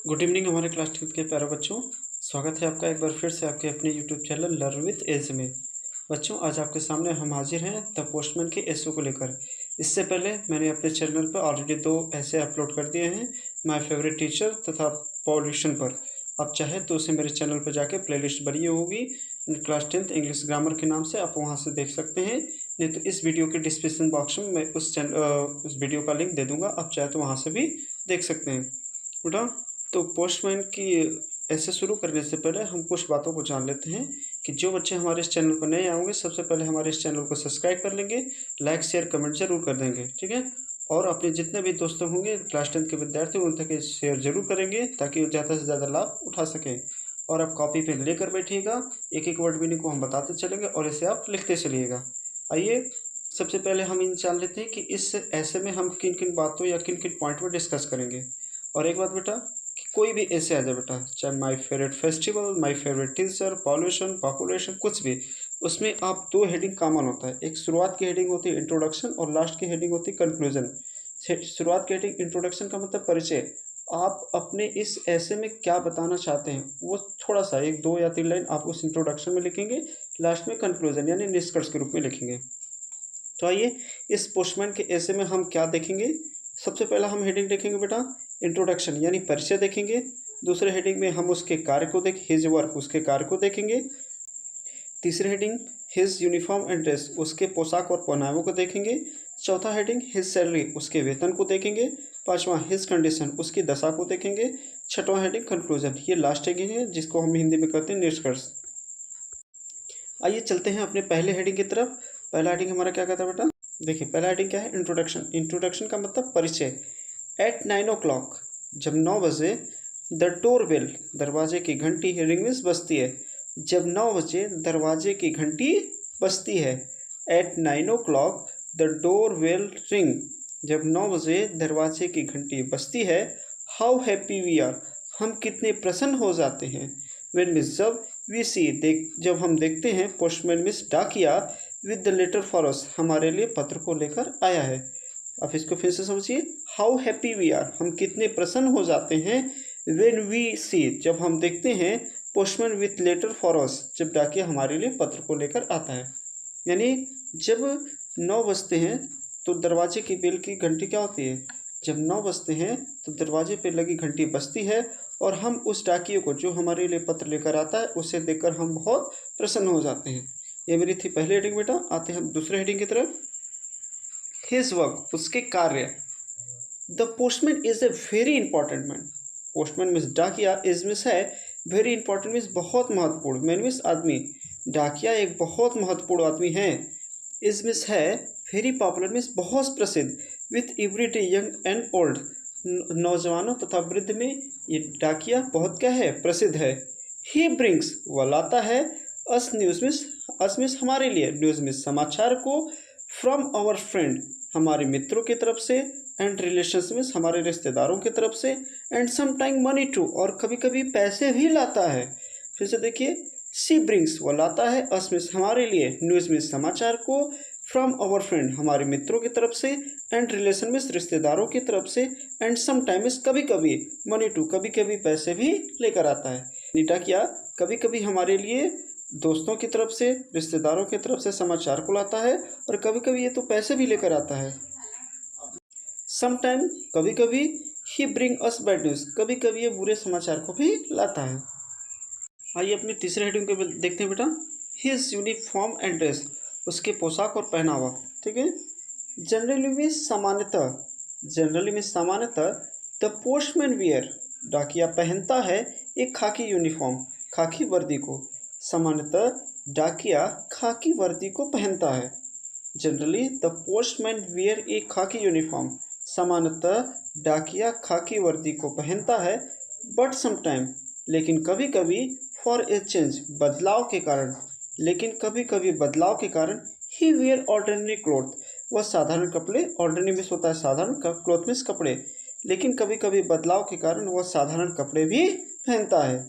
Good evening हमारे class 10 के प्यारे बच्चों। स्वागत है आपका एक बार फिर से आपके अपने YouTube channel learn with edge में। बच्चों, आज आपके सामने हम हाजिर हैं द पोस्टमैन के एसओ को लेकर। इससे पहले मैंने अपने चैनल पर ऑलरेडी 2 ऐसे अपलोड कर दिए हैं, माय फेवरेट टीचर तथा पॉल्यूशन पर। आप चाहे तो उसे मेरे चैनल पर जाके प्लेलिस्ट बनी होगी क्लास 10 इंग्लिश ग्रामर के नाम से, आप वहाँ से देख सकते हैं। नहीं तो इस वीडियो के डिस्क्रिप्शन बॉक्स में मैं उस वीडियो का लिंक दे दूँगा, आप चाहे तो वहाँ से भी देख सकते हैं बेटा। तो पोस्टमैन की ऐसे शुरू करने से पहले हम कुछ बातों को जान लेते हैं कि जो बच्चे हमारे इस चैनल पर नए आएंगे सबसे पहले हमारे इस चैनल को सब्सक्राइब कर लेंगे, लाइक शेयर कमेंट जरूर कर देंगे, ठीक है। और अपने जितने भी दोस्तों होंगे क्लास 10 के विद्यार्थी उन तक शेयर जरूर करेंगे ताकि ज़्यादा से ज़्यादा लाभ उठा सकें। और आप कॉपी पेन लेकर बैठिएगा, एक एक वर्ड मीनिंग को हम बताते चलेंगे और इसे आप लिखते चलिएगा। आइए सबसे पहले हम इन जान लेते हैं कि इस ऐसे में हम किन किन बातों या किन किन पॉइंट पर डिस्कस करेंगे। और एक बात बेटा कि कोई भी ऐसे आ जाए बेटा, चाहे my favourite festival, my favourite teacher, pollution, population, कुछ भी, उसमें आप 2 हेडिंग कॉमन होता है। एक शुरुआत की हेडिंग होती है इंट्रोडक्शन और लास्ट की हेडिंग होती है कंक्लूजन। शुरुआत की हेडिंग इंट्रोडक्शन का मतलब परिचय, आप अपने इस ऐसे में क्या बताना चाहते हैं वो थोड़ा सा 1, 2 या 3 लाइन आप उस इंट्रोडक्शन में लिखेंगे, लास्ट में कंक्लूजन यानी निष्कर्ष के रूप में लिखेंगे। तो आइए इस पोस्टमैन के ऐसे में हम क्या देखेंगे। सबसे पहला हम हेडिंग देखेंगे बेटा इंट्रोडक्शन यानी परिचय देखेंगे। दूसरे हेडिंग में हम उसके कार्य को हिज वर्क, उसके कार्य को देखेंगे। तीसरे heading his uniform and dress, उसके पोशाक और पहनावों को देखेंगे। चौथा हेडिंग हिज सैलरी, उसके वेतन को देखेंगे। पांचवा हिज कंडीशन, उसकी दशा को देखेंगे। छठवां हेडिंग कंक्लूजन, ये लास्ट हेडिंग है जिसको हम हिंदी में कहते हैं निष्कर्ष। आइए चलते हैं अपने पहले हेडिंग की तरफ। पहला हेडिंग हमारा क्या कहता है बेटा, देखिए पहला हेडिंग क्या है, इंट्रोडक्शन। इंट्रोडक्शन का मतलब परिचय। एट 9 o'clock, जब 9 बजे, द डोर बेल, दरवाजे की घंटी रिंग मीन्स बजती है। जब 9 बजे दरवाजे की घंटी बजती है। At 9 o'clock the door bell ring, जब 9 बजे दरवाजे की घंटी बजती है। हाउ हैप्पी वी आर, हम कितने प्रसन्न हो जाते हैं। वेन मिस, जब, वी सी, जब हम देखते हैं। पोस्टमैन मिस डाकिया with the letter for us, हमारे लिए पत्र को लेकर आया है। अब इसको फिर से समझिए, हाउ हैप्पी वी आर, हम कितने प्रसन्न हो जाते हैं। वेन वी सी, जब हम देखते हैं। Postman with letter for us, जब डाकिया हमारे लिए पत्र को लेकर आता है। यानी जब 9 बजते हैं तो दरवाजे की बेल की घंटी क्या होती है, जब 9 बजते हैं तो दरवाजे पे लगी घंटी बजती है और हम उस डाकिये को जो हमारे लिए पत्र लेकर आता है उसे देखकर हम बहुत प्रसन्न हो जाते हैं। ये मेरी थी पहली हेडिंग बेटा। आते हैं हम दूसरे हेडिंग की तरफ। हिज वर्क, उसके कार्य। The postman is a very important man. Postman means डाकिया, इज मीन्स है, वेरी इंपॉर्टेंट मीन्स बहुत महत्वपूर्ण, मैन मीन्स आदमी, डाकिया एक बहुत महत्वपूर्ण आदमी है। इज मीन्स है, वेरी पॉपुलर मीन्स बहुत प्रसिद्ध, with everyday young and old, नौजवानों तथा वृद्ध में ये डाकिया बहुत क्या है, प्रसिद्ध है। ही ब्रिंग्स, वह लाता है। अस न्यूज मीन्स, अस मीन्स हमारे लिए, न्यूज मीन्स समाचार को। फ्रॉम आवर फ्रेंड, हमारे मित्रों की तरफ से। एंड रिलेशंस मीन्स हमारे रिश्तेदारों की तरफ से। And some time money too, और कभी कभी पैसे भी लाता है। फिर से देखिए, सी ब्रिंग्स, वह लाता है। अस मीन्स हमारे लिए, न्यूज़ मीन्स समाचार को। फ्रॉम आवर फ्रेंड, हमारे मित्रों की तरफ से। एंड रिलेशन मीन्स रिश्तेदारों की तरफ से। एंड सम टाइम मीन्स कभी कभी। मनी टू, कभी कभी पैसे भी लेकर आता है। नीटा क्या, कभी कभी हमारे लिए दोस्तों की तरफ से, रिश्तेदारों की तरफ से समाचार को लाता है और कभी कभी ये तो पैसे भी लेकर आता है। समटाइम, कभी कभी। ही ब्रिंग अस बैड न्यूज़, कभी कभी ये बुरे समाचार को भी लाता है। आइए अपने तीसरे हेडिंग को देखते हैं बेटा। हिज यूनिफॉर्म एंड ड्रेस, उसके पोशाक और पहनावा, ठीक है। जनरली में सामान्यतः, जनरली में सामान्यतः, द पोस्टमैन वियर, डाकिया पहनता है एक खाकी यूनिफॉर्म, खाकी वर्दी को। सामान्यतः डाकिया खाकी वर्दी को पहनता है। जनरली द पोस्टमैन वियर ए खाकी यूनिफॉर्म, सामान्यतः डाकिया खाकी वर्दी को पहनता है। बट समटाइम, लेकिन कभी कभी। फॉर ए चेंज, बदलाव के कारण, लेकिन कभी कभी बदलाव के कारण। ही वियर ऑर्डिनरी क्लोथ, वह साधारण कपड़े, ऑर्डिनरी मीन्स होता है साधारण, क्लोथ मीन्स कपड़े, लेकिन कभी कभी बदलाव के कारण वह साधारण कपड़े भी पहनता है।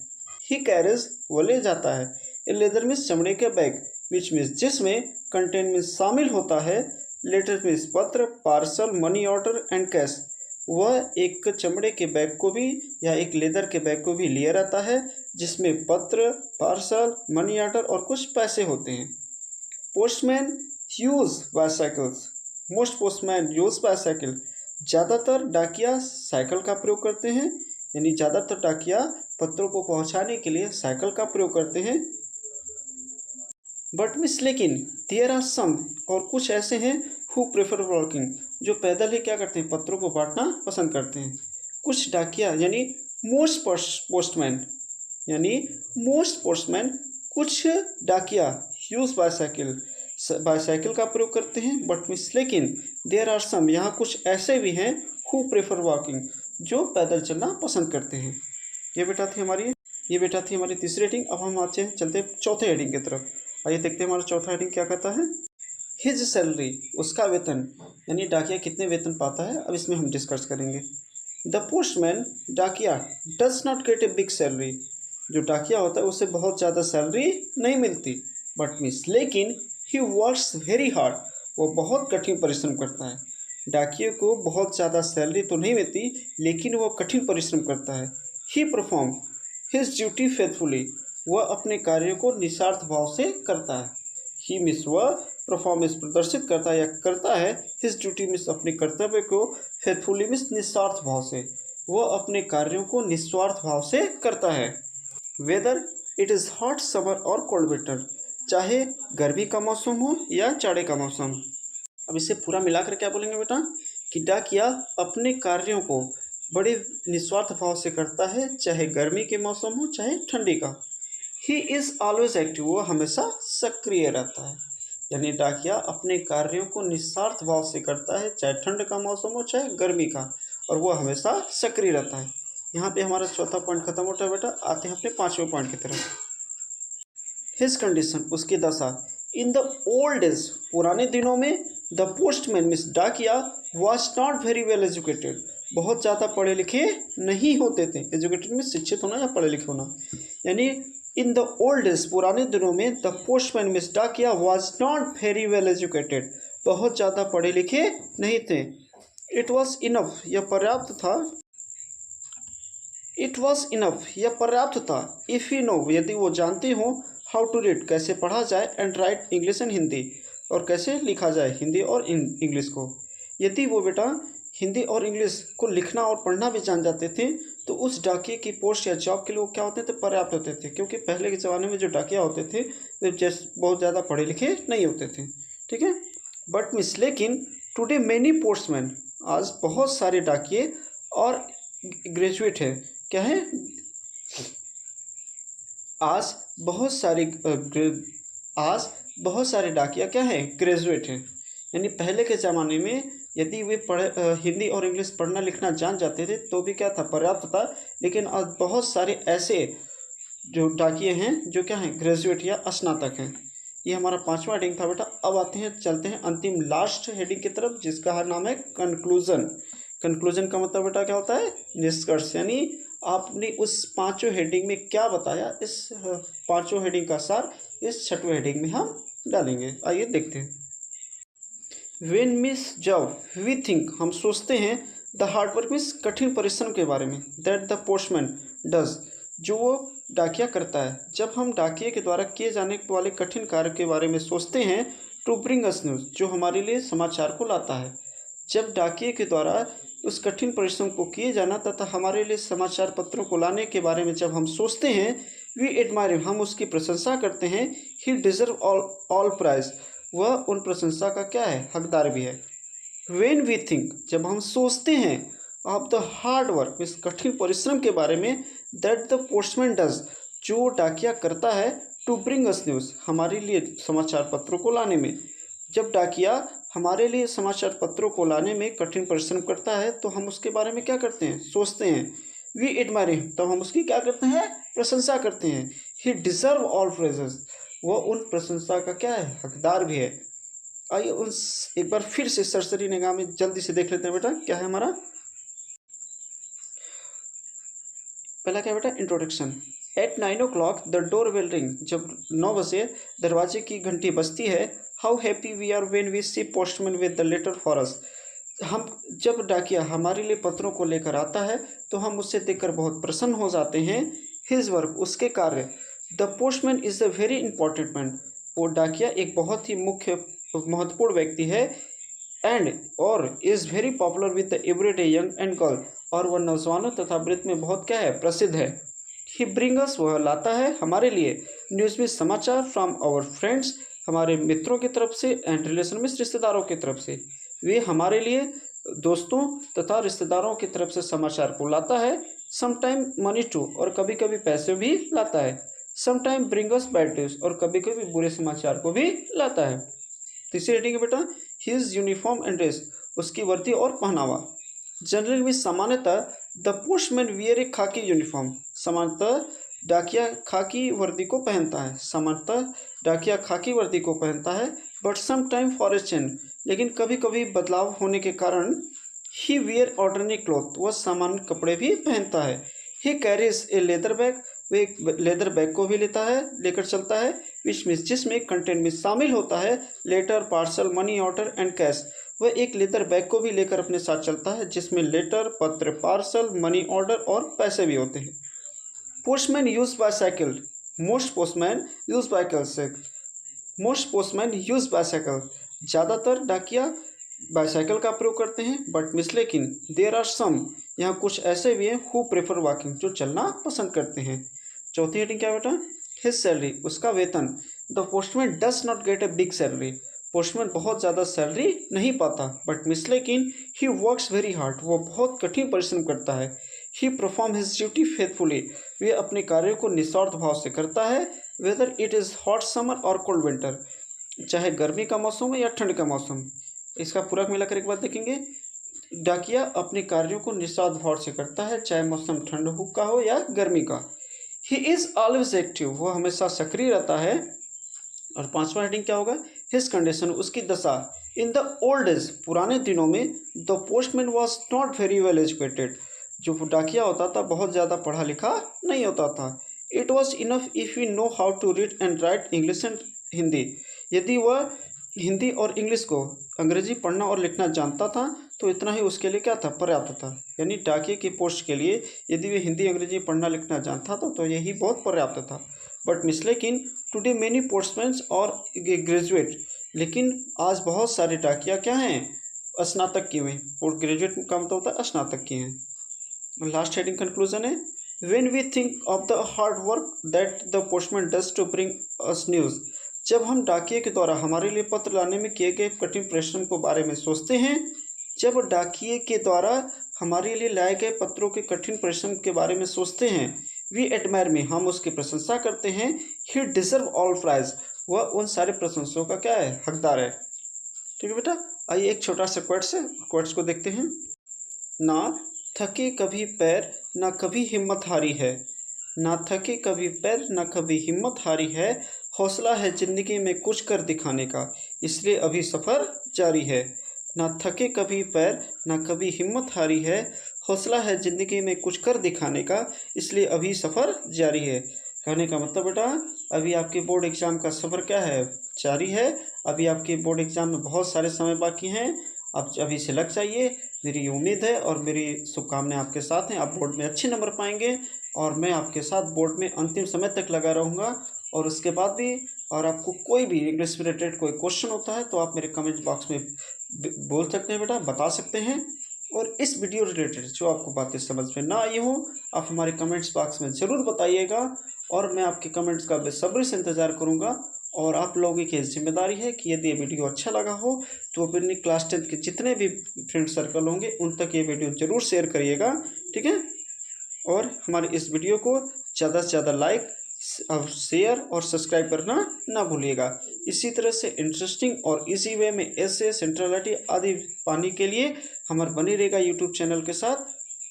ही कैरेज, वह ले जाता है। ए लेदर मीन्स चमड़े के बैग, विच मीन्स जिसमें। कंटेन मीन्स शामिल होता है। लेटर मीन्स पत्र, parcel, money order and cash, वह एक चमड़े के बैग को भी या एक लेदर के बैग को भी लिए रहता है, जिसमें पत्र, पार्सल, मनी ऑर्डर और कुछ पैसे होते हैं। Postman use bicycles. Most postman use bicycle. ज़्यादातर डाकिया साइकिल का प्रयोग करते हैं, यानी ज़्यादातर डाकिया पत्रों को पहुंचाने के लिए साइकिल का प्रयोग करते हैं। बट मिस लेकिन देयर आर सम, और कुछ ऐसे हैं हु प्रेफर वॉकिंग, जो पैदल ही क्या करते हैं, पत्रों को बांटना पसंद करते हैं। कुछ डाकिया यानी मोस्ट पोस्टमैन, यानी मोस्ट पोस्टमैन, कुछ डाकिया यूज बाईसाइकिल का प्रयोग करते हैं। बट मिस लेकिन देयर आर सम, यहाँ कुछ ऐसे भी हैं हु प्रेफर वॉकिंग, जो पैदल चलना पसंद करते हैं। ये बेटा थी हमारी तीसरी हेडिंग। अब हम आज चलते हैं चौथे हेडिंग की तरफ। आइए देखते हैं हमारा चौथा हेडिंग क्या कहता है। हिज सैलरी, उसका वेतन, यानी डाकिया कितने वेतन पाता है, अब इसमें हम डिस्कस करेंगे। द पोस्टमैन डाकिया does not gate a big salary, जो डाकिया होता है उसे बहुत ज़्यादा सैलरी नहीं मिलती। बट मिस लेकिन ही वर्क्स वेरी हार्ड, वो बहुत कठिन परिश्रम करता है। डाकिये को बहुत ज़्यादा सैलरी तो नहीं मिलती, लेकिन वह कठिन परिश्रम करता है। ही परफॉर्म हिज ड्यूटी फेथफुली, वह अपने कार्यों को निस्वार्थ भाव से करता है। ही मिस वह परफॉर्मेंस प्रदर्शित करता है या करता है, हिज ड्यूटी मिस अपने कर्तव्य को, फेथफुली मिस निस्वार्थ भाव से, वह अपने कार्यों को निस्वार्थ भाव से करता है। Whether it is hot summer और कोल्ड विंटर, चाहे गर्मी का मौसम हो या जाड़े का मौसम। अब इसे पूरा मिलाकर क्या बोलेंगे बेटा, कि डाकिया अपने कार्यों को बड़े निस्वार्थ भाव से करता है, चाहे गर्मी के मौसम हो चाहे ठंडी का। ही इज़ ऑलवेज एक्टिव, वो हमेशा सक्रिय रहता है। यानी डाकिया अपने कार्यों को निस्वार्थ भाव से करता है, चाहे ठंड का मौसम हो चाहे गर्मी का, और वो हमेशा सक्रिय रहता है। यहाँ पे हमारा चौथा पॉइंट खत्म होता है बेटा। आते हैं अपने पांचवें पॉइंट की तरफ। हिज कंडीशन, उसकी दशा। इन द ओल्ड डेज, पुराने दिनों में, द पोस्टमैन मिस डाकिया was not very well educated, बहुत ज़्यादा पढ़े लिखे नहीं होते थे। एजुकेटेड में शिक्षित होना या पढ़े लिखे होना, यानी इन द ओल्ड डेज, पुराने दिनों में, द पोस्टमैन मिस डाकिया was not very well educated, बहुत ज़्यादा पढ़े लिखे नहीं थे। इट वॉज इनफ, यह पर्याप्त था। इट वॉज इनफ, यह पर्याप्त था। इफ़ यू नो, यदि वो जानते हो, हाउ टू रीड, कैसे पढ़ा जाए, and write English and Hindi, और कैसे लिखा जाए हिंदी और इंग्लिश को। यदि वो बेटा हिंदी और इंग्लिश को लिखना और पढ़ना भी जान जाते थे, तो उस डाकिये की पोस्ट या जॉब के लिए वो क्या होते थे, पर्याप्त होते थे। क्योंकि पहले के ज़माने में जो डाकिया होते थे वे बहुत ज़्यादा पढ़े लिखे नहीं होते थे। ठीक है। बट मिस लेकिन टुडे मेनी पोस्टमैन, आज बहुत सारे डाकिये और ग्रेजुएट है। क्या है, आज बहुत सारे डाकिया क्या है, ग्रेजुएट हैं। यानी पहले के ज़माने में यदि वे हिंदी और इंग्लिश पढ़ना लिखना जान जाते थे तो भी क्या था, पर्याप्त था। लेकिन आज बहुत सारे ऐसे जो डाकिये हैं जो क्या हैं, ग्रेजुएट या स्नातक हैं। ये हमारा पांचवा हेडिंग था बेटा। अब चलते हैं अंतिम लास्ट हेडिंग की तरफ, जिसका नाम है कंक्लूजन। कंक्लूजन का मतलब बेटा क्या होता है, निष्कर्ष। यानी आपने उस पांचों हेडिंग में क्या बताया, इस पांचों हेडिंग का सार इस छठवें हेडिंग में हम डालेंगे। आइए देखते हैं। वेन मिस, जब, वी थिंक, हम सोचते हैं, द हार्डवर्क मीन्स कठिन परिश्रम के बारे में, दैट द पोस्टमैन डज, जो वो डाकिया करता है। जब हम डाकिये के द्वारा किए जाने वाले कठिन कार्य के बारे में सोचते हैं, टू ब्रिंग अस न्यूज़, जो हमारे लिए समाचार को लाता है। जब डाकिये के द्वारा उस कठिन परिश्रम को किए जाना तथा हमारे लिए समाचार पत्रों को लाने के बारे में जब हम सोचते हैं, वी एडमायर, हम उसकी प्रशंसा करते हैं। ही डिजर्व ऑल प्राइज, वह उन प्रशंसा का क्या है, हकदार भी है। वेन वी थिंक, जब हम सोचते हैं, ऑफ द हार्ड वर्क, इस कठिन परिश्रम के बारे में, दैट द पोस्टमैन डज, जो डाकिया करता है, टू ब्रिंग अस न्यूज़, हमारे लिए समाचार पत्रों को लाने में। जब डाकिया हमारे लिए समाचार पत्रों को लाने में कठिन परिश्रम करता है तो हम उसके बारे में क्या करते हैं, सोचते हैं। वी एडमायर, तब हम उसकी क्या करते हैं, प्रशंसा करते हैं। ही डिजर्व ऑल प्रेजेस, वह उन प्रशंसा का क्या है, हकदार भी है। आइए उस एक बार फिर से सरसरी निगाह में जल्दी से देख लेते हैं बेटा, क्या है हमारा पहला क्या बेटा, introduction. At 9 o'clock the door bell ring, जब 9 बजे दरवाजे की घंटी बजती है। How happy we are when we see postman with the letter for us, हम जब डाकिया हमारे लिए पत्रों को लेकर आता है तो हम उससे देखकर बहुत प्रसन्न हो जाते हैं। हिज वर्क, उसके कार्य। The postman is a very important man, वो डाकिया एक बहुत ही मुख्य महत्वपूर्ण व्यक्ति है। एंड और is very popular with the everyday young and girl, और वह नौजवानों तथा वृद्ध में बहुत क्या है, प्रसिद्ध है। ही ब्रिंगस, वह लाता है हमारे लिए, न्यूज़ में समाचार, फ्रॉम आवर फ्रेंड्स, हमारे मित्रों की तरफ से, एंड रिलेशन में रिश्तेदारों की तरफ से। वे हमारे लिए दोस्तों तथा रिश्तेदारों की तरफ से समाचार को लाता है। समटाइम मनी टू, और कभी कभी पैसे भी लाता है। समटाइम ब्रिंगस बैड न्यूज़, और कभी कभी बुरे समाचार को भी लाता है। तीसरी रेटिंग है बेटा, हिज यूनिफॉर्म एंड ड्रेस, उसकी वर्दी और पहनावा। जनरल में सामान्यतः द पोस्टमैन वियर ए खाकी यूनिफॉर्म, सामान्यतः डाकिया खाकी वर्दी को पहनता है। सामान्यतः डाकिया खाकी वर्दी को पहनता है। But some time for a change, लेकिन कभी कभी बदलाव होने के कारण ही वियर ऑर्डिनरी क्लॉथ, वह सामान्य कपड़े भी पहनता है। He carries A leather bag, वह एक लेदर बैग को भी लेकर चलता है। विच मीन्स, जिसमें कंटेंट में शामिल होता है letter, parcel, money order and cash. वह एक लेदर बैग को भी लेकर अपने साथ चलता है जिसमें लेटर, पत्र, पार्सल, मनी ऑर्डर और पैसे भी होते हैं। Postman use bicycle, most postman use bicycle, most postman use bicycle, ज़्यादातर डाकिया बाईसाइकिल का प्रयोग करते हैं। बट मिस, लेकिन देर आर सम, यहाँ कुछ ऐसे भी हैं हु प्रेफर वॉकिंग, जो चलना पसंद करते हैं। चौथी हेडिंग क्या बेटा, हिज सैलरी, उसका वेतन। The postman does not gate a big salary, postman बहुत ज़्यादा सैलरी नहीं पाता। बट मिस, लेकिन ही वर्क्स वेरी हार्ड, वो बहुत कठिन परिश्रम करता है। ही परफॉर्म हिज ड्यूटी फेथफुली, वे अपने कार्यों को निस्वार्थ भाव से करता है। Whether it is hot summer और कोल्ड विंटर, चाहे गर्मी का मौसम हो या ठंड का मौसम। इसका पूरक मिलाकर एक बात देखेंगे, डाकिया अपने कार्यों को निस्वार्थ भाव से करता है, चाहे मौसम ठंड का हो या गर्मी का। ही इज़ ऑलवेज एक्टिव, वो हमेशा सक्रिय रहता है। और पांचवा हेडिंग क्या होगा, हिज कंडीशन, उसकी दशा। इन द ओल्ड एज, पुराने दिनों में, the postman was not very well educated, जो डाकिया होता था बहुत ज़्यादा पढ़ा लिखा नहीं होता था। It was enough if you know how to read and write English and Hindi, यदि वह हिंदी और इंग्लिश को, अंग्रेजी पढ़ना और लिखना जानता था तो इतना ही उसके लिए क्या था, पर्याप्त था। यानी डाकिये की पोस्ट के लिए यदि वे हिंदी अंग्रेजी पढ़ना लिखना जानता था तो यही बहुत पर्याप्त था। बट मिस, लेकिन टुडे मेनी पोस्टमैन और ग्रेजुएट, लेकिन आज बहुत सारे डाकिया क्या हैं, स्नातक किए हुए। पोस्ट ग्रेजुएट का मतलब होता है स्नातक किए हैं। लास्ट हेडिंग कंक्लूजन है, when we think of the hard work that the postman does to bring us news, जब हम डाकिये के द्वारा हमारे लिए पत्र लाने में किए गए कठिन परिश्रम के बारे में सोचते हैं, जब डाकिये के द्वारा हमारे लिए लाए गए पत्रों के कठिन परिश्रम के बारे में सोचते हैं, वी एडमायर में, हम उसकी प्रशंसा करते हैं। ही डिजर्व ऑल प्राइज, वह उन सारे प्रशंसों का क्या है, हकदार है। ठीक है बेटा, आइए एक छोटा सा क्वेट्स है, क्वेट्स को देखते हैं। ना थके कभी पैर, ना कभी हिम्मत हारी है, ना थके कभी पैर, ना कभी हिम्मत हारी है, हौसला है ज़िंदगी में कुछ कर दिखाने का, इसलिए अभी सफ़र जारी है। ना थके कभी पैर, ना कभी हिम्मत हारी है, हौसला है ज़िंदगी में कुछ कर दिखाने का, इसलिए अभी सफ़र जारी है। कहने का मतलब बेटा, अभी आपके बोर्ड एग्ज़ाम का सफ़र क्या है, जारी है। अभी आपके बोर्ड एग्ज़ाम में बहुत सारे समय बाकी हैं, आप अभी से लग जाइए। मेरी उम्मीद है और मेरी शुभकामनाएं आपके साथ हैं, आप बोर्ड में अच्छे नंबर पाएंगे और मैं आपके साथ बोर्ड में अंतिम समय तक लगा रहूँगा। और उसके बाद भी, और आपको कोई भी इंग्लिश से रिलेटेड कोई क्वेश्चन होता है तो आप मेरे कमेंट बॉक्स में बोल सकते हैं बेटा, बता सकते हैं। और इस वीडियो रिलेटेड जो आपको बातें समझ में ना आई हो, आप हमारे कमेंट्स बॉक्स में ज़रूर बताइएगा और मैं आपके कमेंट्स का बेसब्री से इंतज़ार करूँगा। और आप लोगों की जिम्मेदारी है कि यदि ये वीडियो अच्छा लगा हो तो अपनी क्लास 10 के जितने भी फ्रेंड सर्कल होंगे उन तक ये वीडियो ज़रूर शेयर करिएगा, ठीक है। और हमारे इस वीडियो को ज़्यादा से ज़्यादा लाइक, शेयर और सब्सक्राइब करना ना भूलिएगा। इसी तरह से इंटरेस्टिंग और इजी वे में ऐसे सेंट्रलिटी आदि पाने के लिए हमारे बने रहेगा यूट्यूब चैनल के साथ।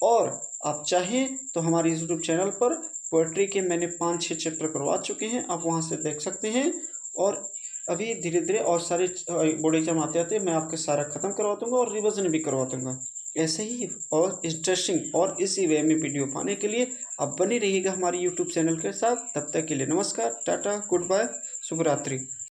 और आप चाहें तो हमारे यूट्यूब चैनल पर पोएट्री के मैंने 5-6 चैप्टर करवा चुके हैं, आप वहां से देख सकते हैं। और अभी धीरे धीरे और सारे बोर्ड एग्जाम आते आते मैं आपके सारा ख़त्म करवा दूँगा और रिविज़न भी करवा दूँगा। ऐसे ही और इंटरेस्टिंग और इसी वे में वीडियो पाने के लिए आप बने रहिएगा हमारे यूट्यूब चैनल के साथ। तब तक के लिए नमस्कार, टाटा, गुड बाय, शुभ रात्रि।